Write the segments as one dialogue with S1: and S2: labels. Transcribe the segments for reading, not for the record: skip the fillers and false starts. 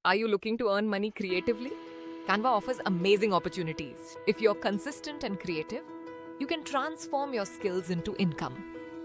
S1: Are you looking to earn money creatively? Canva offers amazing opportunities. If you're consistent and creative, you can transform your skills into income.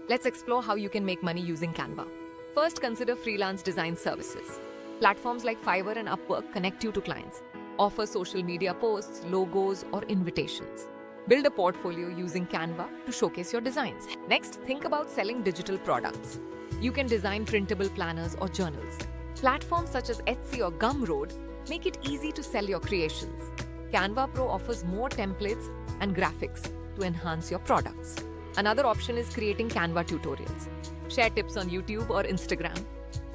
S1: Let's explore how you can make money using Canva. First, consider freelance design services. Platforms like Fiverr and Upwork connect you to clients, offer social media posts, logos, or invitations. Build a portfolio using Canva to showcase your designs. Next, think about selling digital products. You can design printable planners or journals. Platforms such as Etsy or Gumroad make it easy to sell your creations. Canva Pro offers more templates and graphics to enhance your products. Another option is creating Canva tutorials. Share tips on YouTube or Instagram.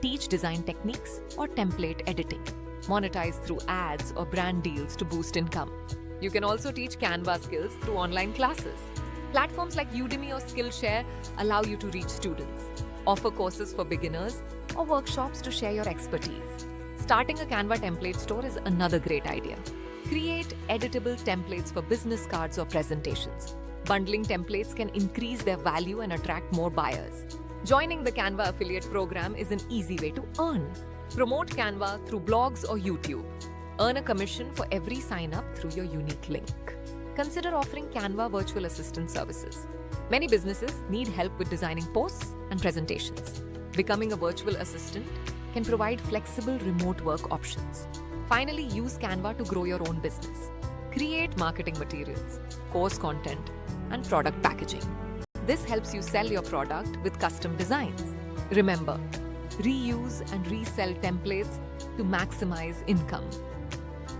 S1: Teach design techniques or template editing. Monetize through ads or brand deals to boost income. You can also teach Canva skills through online classes. Platforms like Udemy or Skillshare allow you to reach students. Offer courses for beginners or workshops to share your expertise. Starting a Canva template store is another great idea. Create editable templates for business cards or presentations. Bundling templates can increase their value and attract more buyers. Joining the Canva affiliate program is an easy way to earn. Promote Canva through blogs or YouTube. Earn a commission for every sign-up through your unique link. Consider offering Canva virtual assistant services. Many businesses need help with designing posts and presentations. Becoming a virtual assistant can provide flexible remote work options. Finally, use Canva to grow your own business. Create marketing materials, course content, and product packaging. This helps you sell your product with custom designs. Remember, reuse and resell templates to maximize income.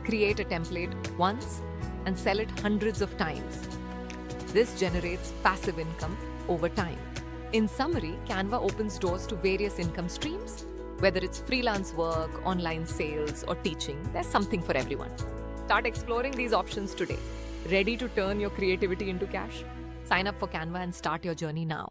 S1: Create a template once and sell it hundreds of times. This generates passive income over time. In summary, Canva opens doors to various income streams. Whether it's freelance work, online sales, or teaching, there's something for everyone. Start exploring these options today. Ready to turn your creativity into cash? Sign up for Canva and start your journey now.